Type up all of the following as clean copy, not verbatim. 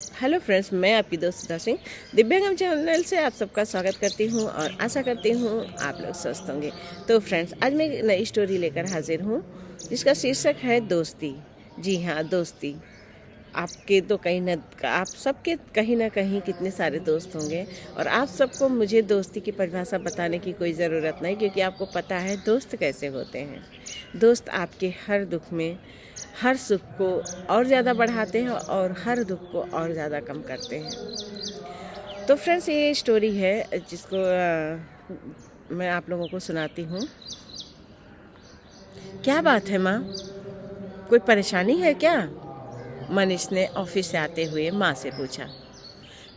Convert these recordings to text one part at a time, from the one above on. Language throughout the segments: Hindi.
हेलो फ्रेंड्स, मैं आपकी दोस्त सुधा सिंह दिव्यांगम चैनल से आप सबका स्वागत करती हूं और आशा करती हूं आप लोग स्वस्थ होंगे। तो फ्रेंड्स, आज मैं एक नई स्टोरी लेकर हाजिर हूं जिसका शीर्षक है दोस्ती। जी हाँ, दोस्ती। आपके तो कहीं ना आप सबके कहीं ना कहीं कितने सारे दोस्त होंगे और आप सबको मुझे दोस्ती की परिभाषा बताने की कोई ज़रूरत नहीं, क्योंकि आपको पता है दोस्त कैसे होते हैं। दोस्त आपके हर दुख में, हर सुख को और ज़्यादा बढ़ाते हैं और हर दुख को और ज़्यादा कम करते हैं। तो फ्रेंड्स, ये स्टोरी है जिसको मैं आप लोगों को सुनाती हूँ। क्या बात है माँ, कोई परेशानी है क्या? मनीष ने ऑफिस से आते हुए माँ से पूछा।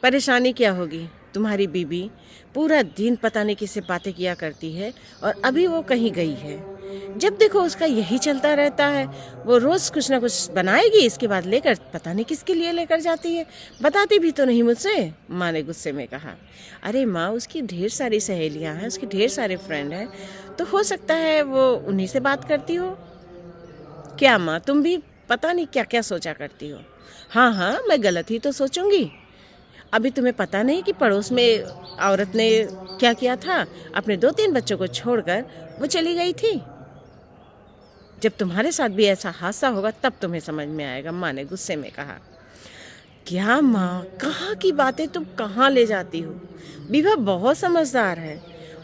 परेशानी क्या होगी? तुम्हारी बीबी पूरा दिन पता नहीं किससे बातें किया करती है और अभी वो कहीं गई है। जब देखो उसका यही चलता रहता है। वो रोज कुछ ना कुछ बनाएगी, इसके बाद लेकर पता नहीं किसके लिए लेकर जाती है। बताती भी तो नहीं मुझसे, माँ ने गुस्से में कहा। अरे माँ, उसकी ढेर सारी सहेलियाँ हैं, उसके ढेर सारे फ्रेंड हैं, तो हो सकता है वो उन्हीं से बात करती हो। क्या माँ, तुम भी पता नहीं क्या क्या सोचा करती हो। हाँ हाँ, मैं गलत ही तो सोचूंगी। अभी तुम्हें पता नहीं कि पड़ोस में औरत ने क्या किया था? अपने 2-3 बच्चों को छोड़कर वो चली गई थी। जब तुम्हारे साथ भी ऐसा हादसा होगा तब तुम्हें समझ में आएगा, माँ ने गुस्से में कहा। क्या माँ, कहाँ की बातें तुम कहाँ ले जाती हो? विभा बहुत समझदार है,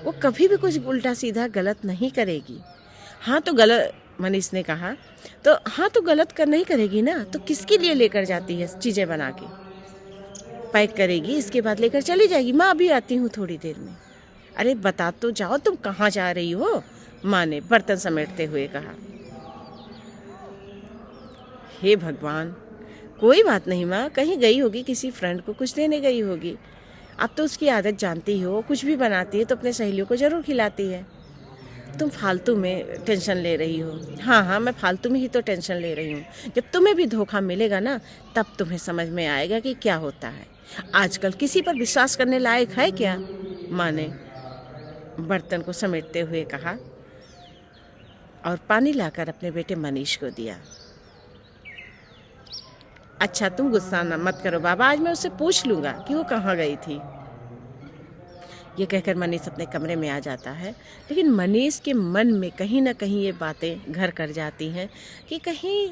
वो कभी भी कुछ उल्टा सीधा गलत नहीं करेगी। हाँ तो गलत, मनीष ने कहा। तो हाँ तो गलत कर नहीं करेगी ना, तो किसके लिए लेकर जाती है? चीज़ें बना के पैक करेगी, इसके बाद लेकर चली जाएगी। माँ अभी आती हूँ थोड़ी देर में। अरे बता तो जाओ, तुम कहाँ जा रही हो? माँ ने बर्तन समेटते हुए कहा। हे भगवान, कोई बात नहीं माँ, कहीं गई होगी, किसी फ्रेंड को कुछ देने गई होगी। अब तो उसकी आदत जानती हो, कुछ भी बनाती है तो अपने सहेलियों को ज़रूर खिलाती है। तुम फालतू में टेंशन ले रही हो। हाँ हाँ, मैं फालतू में ही तो टेंशन ले रही हूँ। जब तुम्हें भी धोखा मिलेगा ना, तब तुम्हें समझ में आएगा कि क्या होता है। आजकल किसी पर विश्वास करने लायक है क्या? माँ ने बर्तन को समेटते हुए कहा और पानी लाकर अपने बेटे मनीष को दिया। अच्छा, तुम गुस्सा मत करो बाबा, आज मैं उससे पूछ लूँगा कि वो कहाँ गई थी। ये कहकर मनीष अपने कमरे में आ जाता है, लेकिन मनीष के मन में कहीं ना कहीं ये बातें घर कर जाती हैं कि कहीं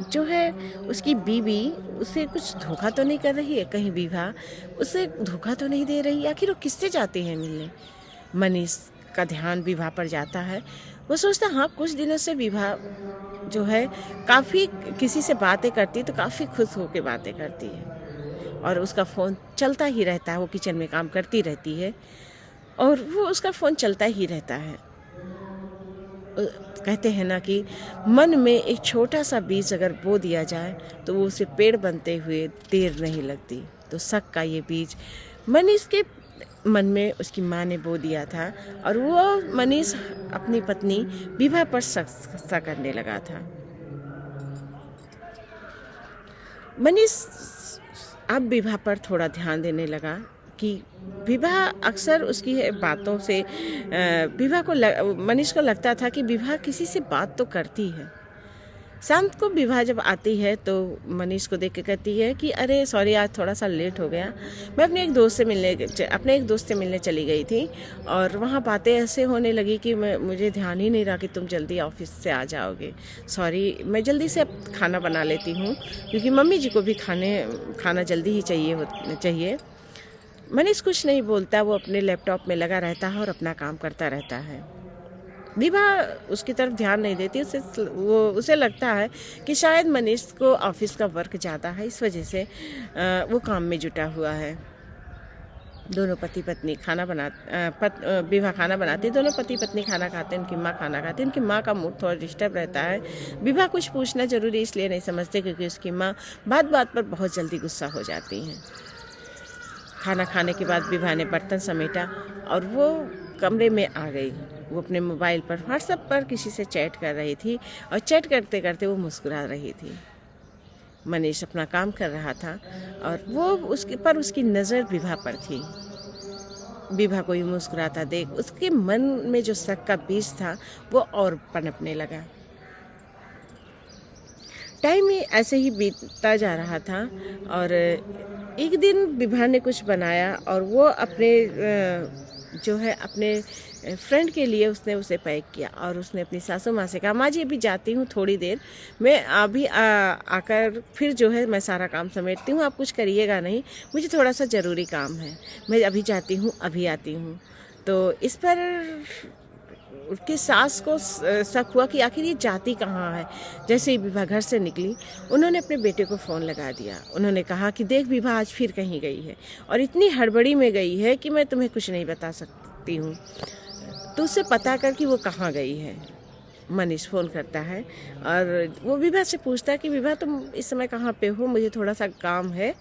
जो है उसकी बीवी उसे कुछ धोखा तो नहीं कर रही है, कहीं विभा उसे धोखा तो नहीं दे रही, आखिर वो किससे जाती है मिलने। मनीष का ध्यान विभा पर जाता है। वो सोचता, हाँ कुछ दिनों से विभा जो है काफ़ी किसी से बातें करती है तो काफ़ी खुश होकर बातें करती है और उसका फ़ोन चलता ही रहता है। वो किचन में काम करती रहती है और वो उसका फ़ोन चलता ही रहता है। कहते हैं ना कि मन में एक छोटा सा बीज अगर बो दिया जाए तो वो उसे पेड़ बनते हुए देर नहीं लगती। तो शक का ये बीज मनीष के मन में उसकी माँ ने बो दिया था और वो मनीष अपनी पत्नी विभा पर शक करने लगा था। मनीष अब विभा पर थोड़ा ध्यान देने लगा कि विभा अक्सर उसकी बातों से मनीष को लगता था कि विभा किसी से बात तो करती है। शाम को विभा जब आती है तो मनीष को देख के कहती है कि अरे सॉरी, आज थोड़ा सा लेट हो गया। मैं अपने एक दोस्त से मिलने चली गई थी और वहाँ बातें ऐसे होने लगी कि मुझे ध्यान ही नहीं रहा कि तुम जल्दी ऑफिस से आ जाओगे। सॉरी, मैं जल्दी से अब खाना बना लेती हूँ क्योंकि मम्मी जी को भी खाना जल्दी ही चाहिए। मनीष कुछ नहीं बोलता, वो अपने लैपटॉप में लगा रहता है और अपना काम करता रहता है। विभा उसकी तरफ ध्यान नहीं देती। उसे लगता है कि शायद मनीष को ऑफिस का वर्क ज़्यादा है, इस वजह से वो काम में जुटा हुआ है। दोनों पति पत्नी विभा खाना बनाती, दोनों पति पत्नी खाना खाते हैं, उनकी माँ खाना खाती है। उनकी माँ का मूड थोड़ा डिस्टर्ब रहता है। विभा कुछ पूछना जरूरी इसलिए नहीं समझते क्योंकि उसकी माँ बात बात पर बहुत जल्दी गुस्सा हो जाती हैं। खाना खाने के बाद विभा ने बर्तन समेटा और वो कमरे में आ गई। वो अपने मोबाइल पर व्हाट्सएप पर किसी से चैट कर रही थी और चैट करते करते वो मुस्कुरा रही थी। मनीष अपना काम कर रहा था और उसकी नज़र विभा पर थी। विभा को ही मुस्कुराता देख उसके मन में जो शक का बीज था वो और पनपने लगा। टाइम ही ऐसे ही बीतता जा रहा था और एक दिन विभा ने कुछ बनाया और वो अपने जो है अपने फ्रेंड के लिए उसने उसे पैक किया और उसने अपनी सासू माँ से कहा, माँ जी अभी जाती हूँ थोड़ी देर, मैं अभी आकर फिर जो है मैं सारा काम समेटती हूँ, आप कुछ करिएगा नहीं, मुझे थोड़ा सा ज़रूरी काम है, मैं अभी जाती हूँ अभी आती हूँ। तो इस पर उसकी सास को शक हुआ कि आखिर ये जाती कहाँ है। जैसे ही विभा घर से निकली उन्होंने अपने बेटे को फ़ोन लगा दिया। उन्होंने कहा कि देख विभा आज फिर कहीं गई है और इतनी हड़बड़ी में गई है कि मैं तुम्हें कुछ नहीं बता सकती हूँ, तो उससे पता कर कि वो कहाँ गई है। मनीष फ़ोन करता है और वो विभा से पूछता है कि विभा तुम इस समय कहाँ पे हो, मुझे थोड़ा सा काम है।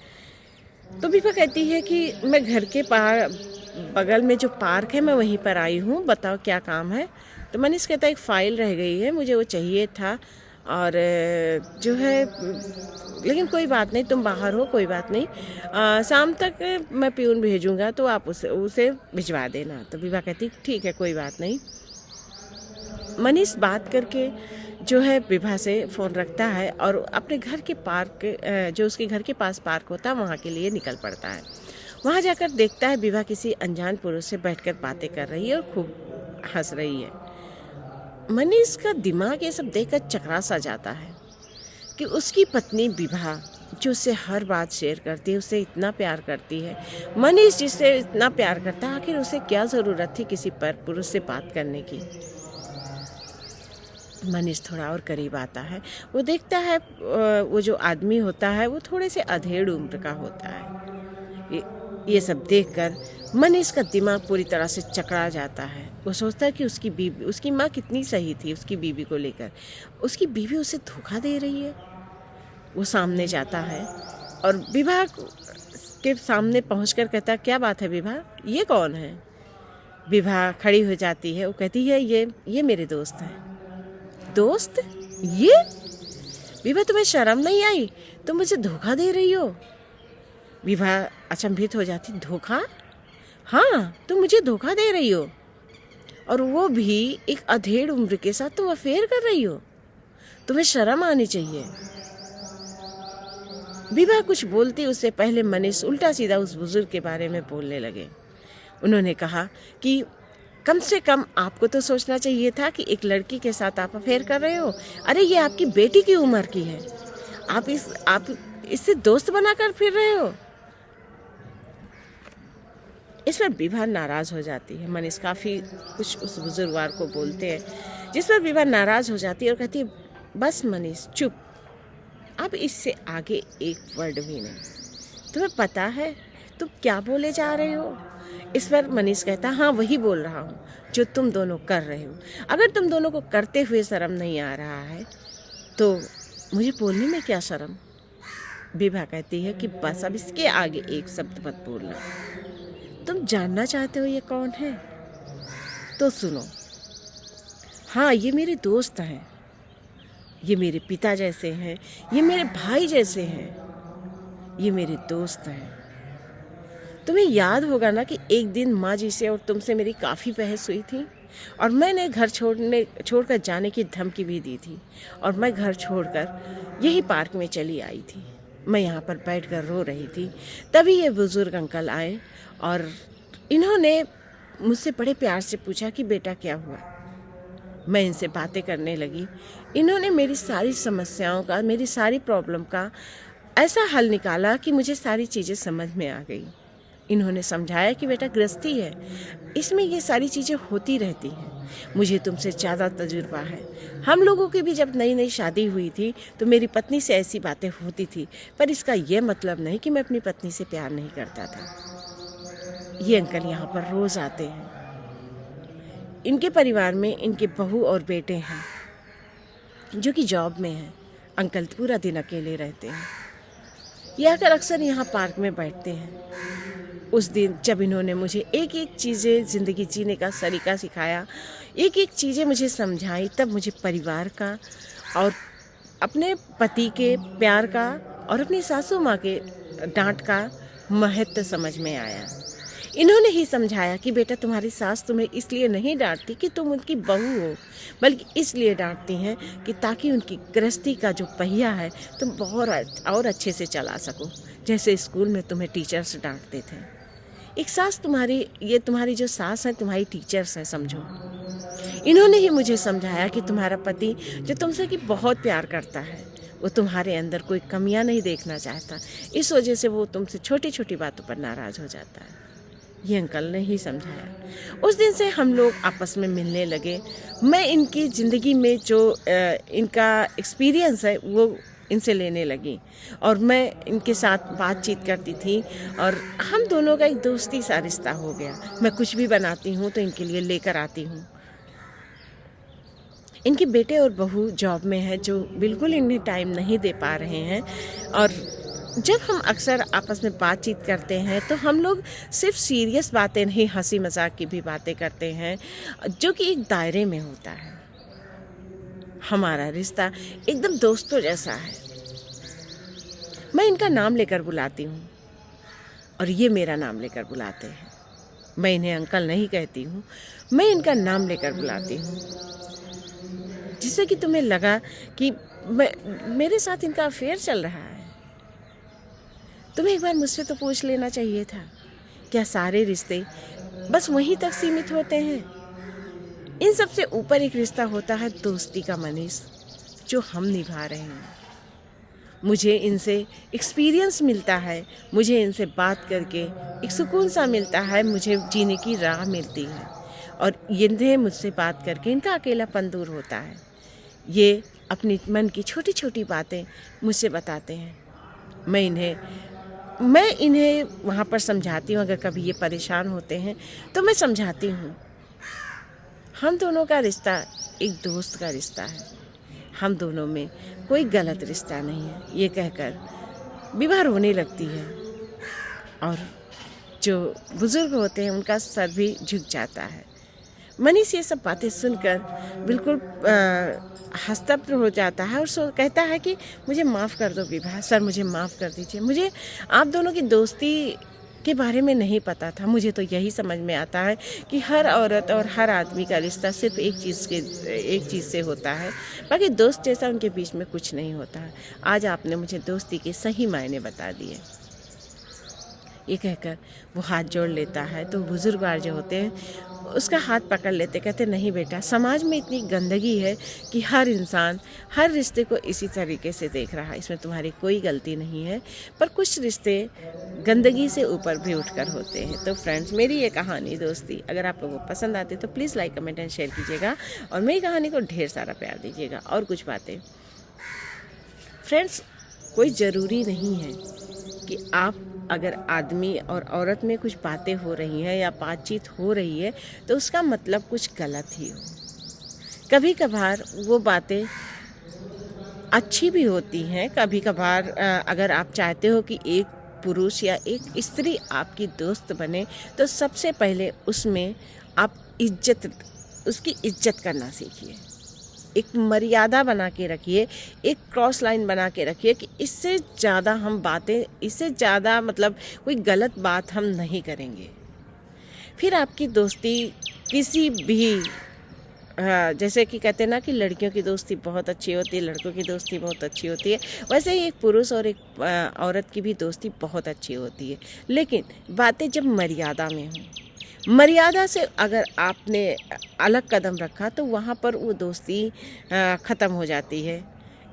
तो विभा कहती है कि मैं घर के बगल में जो पार्क है मैं वहीं पर आई हूँ, बताओ क्या काम है। तो मनीष कहता है एक फ़ाइल रह गई है, मुझे वो चाहिए था और जो है लेकिन कोई बात नहीं, तुम बाहर हो कोई बात नहीं, शाम तक मैं प्यून भेजूँगा तो आप उसे भिजवा देना। तो विभा कहती ठीक है कोई बात नहीं। मनीष बात करके जो है विभा से फ़ोन रखता है और अपने घर के पार्क जो उसके घर के पास पार्क होता है वहाँ के लिए निकल पड़ता है। वहाँ जाकर देखता है विभा किसी अनजान पुरुष से बैठकर बातें कर रही है और खूब हंस रही है। मनीष का दिमाग ये सब देखकर चकरा सा जाता है कि उसकी पत्नी विभा जो उससे हर बात शेयर करती है, उससे इतना प्यार करती है, मनीष जिससे इतना प्यार करता है, आखिर उसे क्या ज़रूरत थी किसी पर पुरुष से बात करने की। मनीष थोड़ा और करीब आता है, वो देखता है वो जो आदमी होता है वो थोड़े से अधेड़ उम्र का होता है। ये सब देखकर मनीष का दिमाग पूरी तरह से चकरा जाता है। वो सोचता है कि उसकी माँ कितनी सही थी उसकी बीवी को लेकर, उसकी बीवी उसे धोखा दे रही है। वो सामने जाता है और विभा के सामने पहुंचकर कहता क्या बात है विभा, ये कौन है। विभा खड़ी हो जाती है, वो कहती है ये मेरे दोस्त हैं। दोस्त? ये? विभा तुम्हें शर्म नहीं आई, तुम मुझे धोखा दे रही हो। विभा अचंभित हो जाती, धोखा? हाँ तुम मुझे धोखा दे रही हो और वो भी एक अधेड़ उम्र के साथ तुम अफेयर कर रही हो, तुम्हें शर्म आनी चाहिए। विभा कुछ बोलती उससे पहले मनीष उल्टा सीधा उस बुजुर्ग के बारे में बोलने लगे। उन्होंने कहा कि कम से कम आपको तो सोचना चाहिए था कि एक लड़की के साथ आप अफेयर कर रहे हो। अरे ये आपकी बेटी की उम्र की है, आप इससे दोस्त बनाकर फिर रहे हो। इस पर विभा नाराज़ हो जाती है। मनीष काफ़ी कुछ उस बुजुर्गवार को बोलते हैं जिस पर विभा नाराज़ हो जाती है और कहती है बस मनीष चुप, अब इससे आगे एक वर्ड भी नहीं। तुम्हें पता है तुम क्या बोले जा रहे हो। इस पर मनीष कहता हाँ वही बोल रहा हूँ जो तुम दोनों कर रहे हो। अगर तुम दोनों को करते हुए शर्म नहीं आ रहा है तो मुझे बोलने में क्या शर्म। विभा कहती है कि बस अब इसके आगे एक शब्द मत बोलना। तुम जानना चाहते हो ये कौन है तो सुनो। हाँ ये मेरे दोस्त हैं, ये मेरे पिता जैसे हैं, ये मेरे भाई जैसे हैं, ये मेरे दोस्त हैं। तुम्हें याद होगा ना कि एक दिन माँ जी से और तुमसे मेरी काफ़ी बहस हुई थी और मैंने घर छोड़कर जाने की धमकी भी दी थी और मैं घर छोड़कर यही पार्क में चली आई थी। मैं यहाँ पर बैठकर रो रही थी, तभी ये बुज़ुर्ग अंकल आए और इन्होंने मुझसे बड़े प्यार से पूछा कि बेटा क्या हुआ। मैं इनसे बातें करने लगी। इन्होंने मेरी सारी समस्याओं का, मेरी सारी प्रॉब्लम का ऐसा हल निकाला कि मुझे सारी चीज़ें समझ में आ गई। इन्होंने समझाया कि बेटा गृहस्थी है, इसमें ये सारी चीज़ें होती रहती हैं, मुझे तुमसे ज़्यादा तजुर्बा है। हम लोगों की भी जब नई नई शादी हुई थी तो मेरी पत्नी से ऐसी बातें होती थी, पर इसका ये मतलब नहीं कि मैं अपनी पत्नी से प्यार नहीं करता था। ये अंकल यहाँ पर रोज़ आते हैं। इनके परिवार में इनके बहू और बेटे हैं जो कि जॉब में हैं। अंकल पूरा दिन अकेले रहते हैं। ये आकर अक्सर यहाँ पार्क में बैठते हैं। उस दिन जब इन्होंने मुझे एक एक चीज़ें ज़िंदगी जीने का सलीका सिखाया, एक एक चीज़ें मुझे समझाई, तब मुझे परिवार का और अपने पति के प्यार का और अपनी सासू माँ के डांट का महत्व समझ में आया। इन्होंने ही समझाया कि बेटा तुम्हारी सास तुम्हें इसलिए नहीं डांटती कि तुम उनकी बहू हो, बल्कि इसलिए डांटती हैं कि ताकि उनकी गृहस्थी का जो पहिया है तुम बहुत और अच्छे से चला सको, जैसे स्कूल में तुम्हें टीचर्स डांटते थे। एक सास तुम्हारी जो सास है तुम्हारी टीचर्स है, समझो। इन्होंने ही मुझे समझाया कि तुम्हारा पति जो तुमसे कि बहुत प्यार करता है, वो तुम्हारे अंदर कोई कमियां नहीं देखना चाहता, इस वजह से वो तुमसे छोटी छोटी बातों पर नाराज़ हो जाता है। ये अंकल ने ही समझाया। उस दिन से हम लोग आपस में मिलने लगे। मैं इनकी ज़िंदगी में जो इनका एक्सपीरियंस है वो इनसे लेने लगी और मैं इनके साथ बातचीत करती थी और हम दोनों का एक दोस्ती सा रिश्ता हो गया। मैं कुछ भी बनाती हूँ तो इनके लिए लेकर आती हूँ। इनके बेटे और बहू जॉब में है जो बिल्कुल इन्हें टाइम नहीं दे पा रहे हैं, और जब हम अक्सर आपस में बातचीत करते हैं तो हम लोग सिर्फ सीरियस बातें नहीं, हंसी मजाक की भी बातें करते हैं, जो कि एक दायरे में होता है। हमारा रिश्ता एकदम दोस्तों जैसा है। मैं इनका नाम लेकर बुलाती हूँ और ये मेरा नाम लेकर बुलाते हैं। मैं इन्हें अंकल नहीं कहती हूँ, मैं इनका नाम लेकर बुलाती हूँ, जिससे कि तुम्हें लगा कि मेरे साथ इनका अफेयर चल रहा है। तुम्हें एक बार मुझसे तो पूछ लेना चाहिए था, क्या सारे रिश्ते बस वहीं तक सीमित होते हैं? इन सब से ऊपर एक रिश्ता होता है दोस्ती का, मनीष, जो हम निभा रहे हैं। मुझे इनसे एक्सपीरियंस मिलता है, मुझे इनसे बात करके एक सुकून सा मिलता है, मुझे जीने की राह मिलती है, और इन्हें मुझसे बात करके इनका अकेलापन दूर होता है। ये अपनी मन की छोटी छोटी बातें मुझसे बताते हैं। मैं इन्हें वहाँ पर समझाती हूँ। अगर कभी ये परेशान होते हैं तो मैं समझाती हूँ। हम दोनों का रिश्ता एक दोस्त का रिश्ता है, हम दोनों में कोई गलत रिश्ता नहीं है, ये कहकर विवाह रोने लगती है और जो बुजुर्ग होते हैं उनका सर भी झुक जाता है। मनीष ये सब बातें सुनकर बिल्कुल हस्तप्त हो जाता है और कहता है कि मुझे माफ़ कर दो विभा, सर मुझे माफ़ कर दीजिए। मुझे आप दोनों की दोस्ती के बारे में नहीं पता था। मुझे तो यही समझ में आता है कि हर औरत और हर आदमी का रिश्ता सिर्फ एक चीज़ से होता है, बाकी दोस्त जैसा उनके बीच में कुछ नहीं होता है। आज आपने मुझे दोस्ती के सही मायने बता दिए। ये कहकर वो हाथ जोड़ लेता है तो बुजुर्ग जो होते हैं उसका हाथ पकड़ लेते, कहते नहीं बेटा, समाज में इतनी गंदगी है कि हर इंसान हर रिश्ते को इसी तरीके से देख रहा है, इसमें तुम्हारी कोई गलती नहीं है, पर कुछ रिश्ते गंदगी से ऊपर भी उठकर होते हैं। तो फ्रेंड्स, मेरी ये कहानी दोस्ती अगर आप लोगों को पसंद आती तो please like comment and share कीजिएगा और मेरी कहानी को ढेर सारा प्यार दीजिएगा। और कुछ बातें फ्रेंड्स, कोई ज़रूरी नहीं है कि आप अगर आदमी और औरत में कुछ बातें हो रही हैं या बातचीत हो रही है तो उसका मतलब कुछ गलत ही हो। कभी कभार वो बातें अच्छी भी होती हैं। कभी कभार अगर आप चाहते हो कि एक पुरुष या एक स्त्री आपकी दोस्त बने तो सबसे पहले उसमें आप उसकी इज्जत करना सीखिए। एक मर्यादा बना के रखिए, एक क्रॉस लाइन बना के रखिए कि इससे ज़्यादा मतलब कोई गलत बात हम नहीं करेंगे। फिर आपकी दोस्ती किसी भी जैसे कि कहते हैं ना कि लड़कियों की दोस्ती बहुत अच्छी होती है, लड़कों की दोस्ती बहुत अच्छी होती है, वैसे ही एक पुरुष और एक औरत की भी दोस्ती बहुत अच्छी होती है, लेकिन बातें जब मर्यादा में हों। मर्यादा से अगर आपने अलग कदम रखा तो वहाँ पर वो दोस्ती ख़त्म हो जाती है।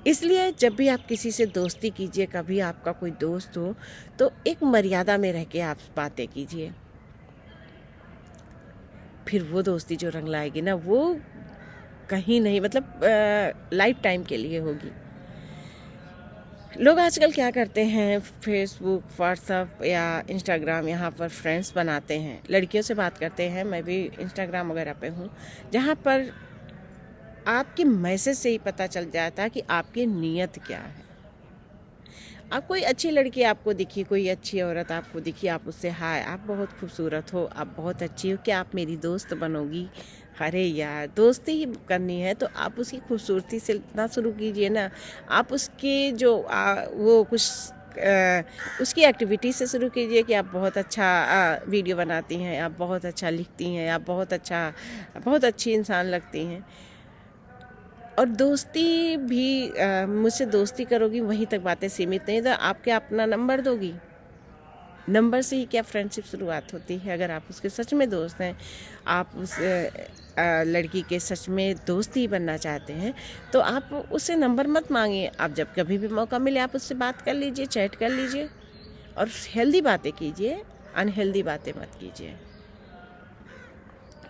इसलिए जब भी आप किसी से दोस्ती कीजिए, कभी आपका कोई दोस्त हो तो एक मर्यादा में रह के आप बातें कीजिए। फिर वो दोस्ती जो रंग लाएगी ना, वो कहीं नहीं, मतलब लाइफ टाइम के लिए होगी। लोग आजकल क्या करते हैं, फेसबुक, व्हाट्सएप या इंस्टाग्राम, यहाँ पर फ्रेंड्स बनाते हैं, लड़कियों से बात करते हैं। मैं भी इंस्टाग्राम वगैरह पे हूँ, जहाँ पर आपके मैसेज से ही पता चल जाता है कि आपकी नीयत क्या है। आप कोई अच्छी लड़की आपको दिखी, कोई अच्छी औरत आपको दिखी, आप उससे हाय, आप बहुत खूबसूरत हो, आप बहुत अच्छी हो, क्या आप मेरी दोस्त बनोगी? अरे यार, दोस्ती ही करनी है तो आप उसकी खूबसूरती से ना शुरू कीजिए ना, आप उसके जो वो कुछ उसकी एक्टिविटी से शुरू कीजिए कि आप बहुत अच्छा वीडियो बनाती हैं, आप बहुत अच्छा लिखती हैं, आप बहुत अच्छी इंसान लगती हैं। और दोस्ती भी मुझसे दोस्ती करोगी वहीं तक बातें सीमित नहीं, तो आपके अपना नंबर दोगी, नंबर से ही क्या फ्रेंडशिप शुरुआत होती है। अगर आप उसके सच में दोस्त हैं, आप उस लड़की के सच में दोस्त ही बनना चाहते हैं, तो आप उससे नंबर मत मांगिए। आप जब कभी भी मौका मिले आप उससे बात कर लीजिए, चैट कर लीजिए और हेल्दी बातें कीजिए, अनहेल्दी बातें मत कीजिए।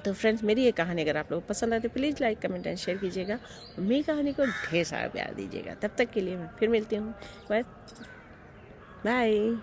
तो फ्रेंड्स, मेरी ये कहानी अगर आप लोगों को पसंद आए तो please like, comment and share कीजिएगा। मेरी कहानी को ढेर सारा प्यार दीजिएगा। तब तक के लिए मैं फिर मिलती हूँ। बाय।